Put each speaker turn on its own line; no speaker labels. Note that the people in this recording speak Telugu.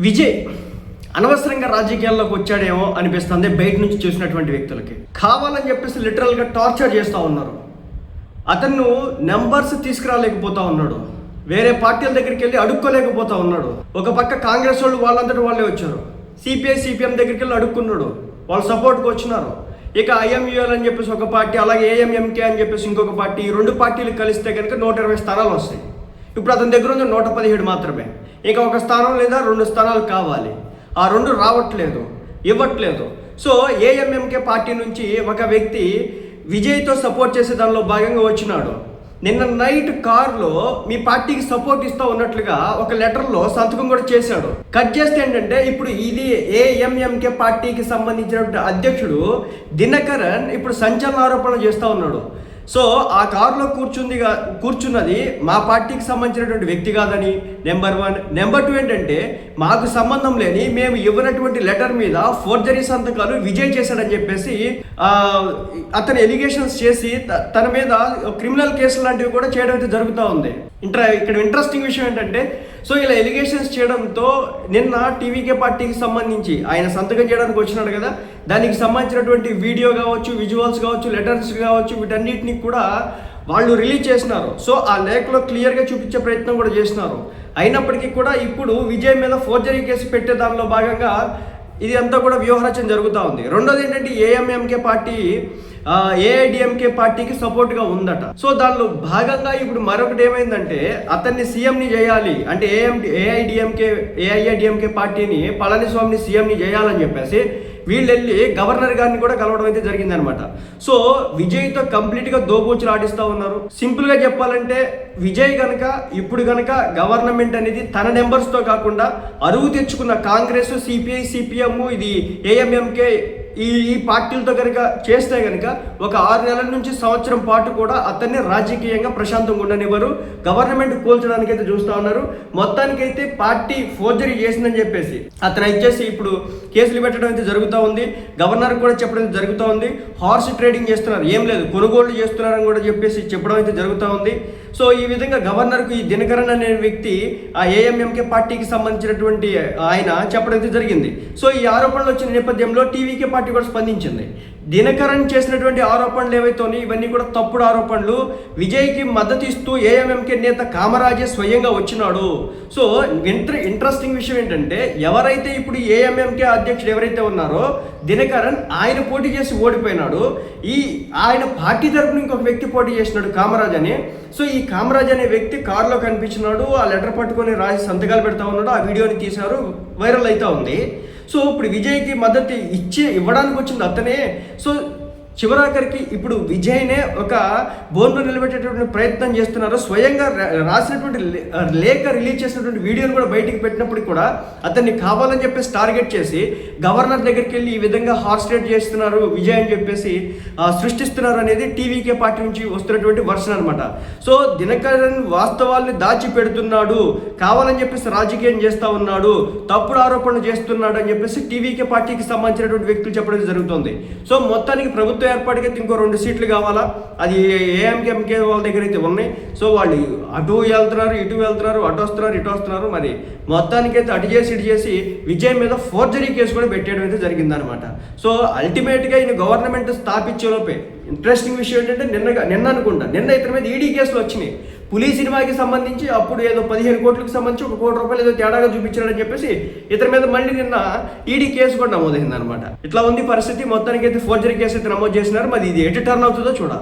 విజయ్ అనవసరంగా రాజకీయాల్లోకి వచ్చాడేమో అనిపిస్తుంది బయట నుంచి చూసినటువంటి వ్యక్తులకి. కావాలని చెప్పేసి లిటరల్గా టార్చర్ చేస్తూ ఉన్నారు. అతను నెంబర్స్ తీసుకురాలేకపోతా ఉన్నాడు. వేరే పార్టీల దగ్గరికి వెళ్ళి అడుక్కోలేకపోతా ఉన్నాడు. ఒక పక్క కాంగ్రెస్ వాళ్ళు వాళ్ళంతటి వాళ్ళే వచ్చారు. సిపిఐ సిపిఎం దగ్గరికి వెళ్ళి అడుక్కున్నాడు, వాళ్ళు సపోర్ట్కి వచ్చినారు. ఇక ఐఎంయూఎల్ అని చెప్పేసి ఒక పార్టీ, అలాగే ఏఎంఎంకే అని చెప్పేసి ఇంకొక పార్టీ, ఈ రెండు పార్టీలు కలిస్తే కనుక 120 స్థానాలు వస్తాయి. ఇప్పుడు అతని దగ్గర ఉంది 117 మాత్రమే. ఇక ఒక స్థానం లేదా 2 స్థానాలు కావాలి. ఆ 2 రావట్లేదు, ఇవ్వట్లేదు. సో ఏఎంఎంకే పార్టీ నుంచి ఒక వ్యక్తి విజయ్తో సపోర్ట్ చేసే దానిలో భాగంగా వచ్చినాడు. నిన్న నైట్ కార్లో మీ పార్టీకి సపోర్ట్ ఇస్తూ ఉన్నట్లుగా ఒక లెటర్లో సంతకం కూడా చేశాడు. కట్ చేస్తే ఏంటంటే ఇప్పుడు ఇది ఏఎంఎంకే పార్టీకి సంబంధించినటువంటి అధ్యక్షుడు దినకరన్ ఇప్పుడు సంచలన ఆరోపణలు చేస్తూ ఉన్నాడు. సో ఆ కారులో కూర్చున్నది మా పార్టీకి సంబంధించినటువంటి వ్యక్తి కాదని నెంబర్ 1. నెంబర్ 2 ఏంటంటే మాకు సంబంధం లేని, మేము ఇవ్వనటువంటి లెటర్ మీద ఫోర్జరీ సంతకాలు విజయ్ చేశాడని చెప్పేసి అతను ఎలిగేషన్స్ చేసి తన మీద క్రిమినల్ కేసులు లాంటివి కూడా చేయడం అయితే జరుగుతూ ఉంది. ఇక్కడ ఇంట్రెస్టింగ్ విషయం ఏంటంటే, సో ఇలా ఎలిగేషన్స్ చేయడంతో నిన్న టీవీకే పార్టీకి సంబంధించి ఆయన సంతకం చేయడానికి వచ్చినాడు కదా, దానికి సంబంధించినటువంటి వీడియో కావచ్చు, విజువల్స్ కావచ్చు, లెటర్స్ కావచ్చు, వీటన్నిటిని కూడా వాళ్ళు రిలీజ్ చేసినారు. సో ఆ లేఖలో క్లియర్గా చూపించే ప్రయత్నం కూడా చేసినారు. అయినప్పటికీ కూడా ఇప్పుడు విజయ్ మీద ఫోర్జరీ కేసు పెట్టే దానిలో భాగంగా ఇది అంతా కూడా వ్యూహరచన జరుగుతూ ఉంది. రెండోది ఏంటంటే ఏఎంఎంకే పార్టీ ఏఐడిఎంకే పార్టీకి సపోర్ట్గా ఉందట. సో దానిలో భాగంగా ఇప్పుడు మరొకటి ఏమైందంటే, అతన్ని సీఎంని చేయాలి అంటే ఏఐడిఎంకే పార్టీని పళనిస్వామిని సీఎంని చేయాలని చెప్పేసి వీళ్ళు వెళ్ళి గవర్నర్ గారిని కూడా కలవడం అయితే జరిగిందనమాట. సో విజయ్తో కంప్లీట్గా దోబూచులు ఆడిస్తూ ఉన్నారు. సింపుల్గా చెప్పాలంటే విజయ్ కనుక ఇప్పుడు కనుక గవర్నమెంట్ అనేది తన నెంబర్స్తో కాకుండా అరువు తెచ్చుకున్న కాంగ్రెస్, సిపిఐ, సిపిఎం, ఇది ఏఎంఎంకే ఈ పార్టీలతో కనుక చేస్తే కనుక ఒక 6 నెలల నుంచి సంవత్సరం పాటు కూడా అతన్ని రాజకీయంగా ప్రశాంతంగా ఉండనివ్వరు. గవర్నమెంట్ కూల్చడానికి అయితే చూస్తూ ఉన్నారు. మొత్తానికైతే పార్టీ ఫోర్జరీ చేసిందని చెప్పేసి అతను ఇచ్చేసి ఇప్పుడు కేసులు పెట్టడం అయితే జరుగుతూ ఉంది. గవర్నర్ కూడా చెప్పడం జరుగుతూ ఉంది. హార్స్ ట్రేడింగ్ చేస్తున్నారు, ఏం లేదు కొనుగోళ్లు చేస్తున్నారని కూడా చెప్పడం అయితే జరుగుతూ ఉంది. సో ఈ విధంగా గవర్నర్కు ఈ దినకరన్ అనే వ్యక్తి ఆ ఏఎంఎంకే పార్టీకి సంబంధించినటువంటి ఆయన చెప్పడం అయితే జరిగింది. సో ఈ ఆరోపణలు వచ్చిన నేపథ్యంలో టీవీకే పార్టీ కూడా స్పందించింది. దినకరన్ చేసినటువంటి ఆరోపణలు ఏవైతే ఇవన్నీ కూడా తప్పుడు ఆరోపణలు. విజయ్కి మద్దతు ఇస్తూ ఏఎంఎంకే నేత కామరాజే స్వయంగా వచ్చినాడు. సో ఇంట్రెస్టింగ్ విషయం ఏంటంటే, ఎవరైతే ఇప్పుడు ఏఎంఎంకే అధ్యక్షుడు ఎవరైతే ఉన్నారో దినకరన్, ఆయన పోటీ చేసి ఓడిపోయినాడు. ఆయన పార్టీ తరపున ఇంకొక వ్యక్తి పోటీ చేసినాడు, కామరాజ్ అని. సో ఈ కామరాజ్ అనే వ్యక్తి కారులో కనిపించినాడు, ఆ లెటర్ పట్టుకొని రాసి సంతకాలు పెడతా ఉన్నాడు. ఆ వీడియోని తీశారు, వైరల్ అవుతా ఉంది. సో ఇప్పుడు విజయ్కి మద్దతు ఇవ్వడానికి వచ్చింది అతనే. సో చివరాఖరికి ఇప్పుడు విజయ్నే ఒక బోన్లో నిలబెట్టేటువంటి ప్రయత్నం చేస్తున్నారు. స్వయంగా రాసినటువంటి లేఖ రిలీజ్ చేసినటువంటి వీడియోని కూడా బయటికి పెట్టినప్పటికీ కూడా అతన్ని కావాలని చెప్పేసి టార్గెట్ చేసి గవర్నర్ దగ్గరికి వెళ్ళి ఈ విధంగా హార్స్ ట్రేడ్ చేస్తున్నారు విజయ్ అని చెప్పేసి సృష్టిస్తున్నారు అనేది టీవీకే పార్టీ నుంచి వస్తున్నటువంటి వర్షన్ అనమాట. సో దినకరన్ వాస్తవాల్ని దాచిపెడుతున్నాడు, కావాలని చెప్పేసి రాజకీయం చేస్తూ ఉన్నాడు, తప్పుడు ఆరోపణలు చేస్తున్నాడు అని చెప్పేసి టీవీకే పార్టీకి సంబంధించినటువంటి వ్యక్తులు చెప్పడం జరుగుతుంది. సో మొత్తానికి ప్రభుత్వం ఏర్పాటుకైతే ఇంకో 2 సీట్లు కావాలా, అది ఏఎంకే వాళ్ళ దగ్గర అయితే ఉన్నాయి. సో వాళ్ళు అటు వెళ్తున్నారు, ఇటు వెళ్తున్నారు, అటు వస్తున్నారు, ఇటు వస్తున్నారు. మరి మొత్తానికైతే అటు చేసి ఇటు చేసి విజయ్ మీద ఫోర్జరీ కేసు కూడా పెట్టేయడం అయితే జరిగిందనమాట. సో అల్టిమేట్గా ఈయన గవర్నమెంట్ స్థాపించేలోపే ఇంట్రెస్టింగ్ విషయం ఏంటంటే నిన్న ఇతని మీద ఈడీ కేసులు వచ్చినాయి. పులి సినిమాకి సంబంధించి అప్పుడు ఏదో 15 కోట్లకు సంబంధించి 1 కోటి రూపాయలు ఏదో తేడాగా చూపించాడని చెప్పేసి ఇతని మీద మళ్ళీ నిన్న ఈడీ కేసు కూడా నమోదైంది అనమాట. ఇట్లా ఉంది పరిస్థితి. మొత్తానికి అయితే ఫోర్జరీ కేసు అయితే నమోదు చేసినారు. మరి ఇది ఎటు టర్న్ అవుతుందో చూడాలి.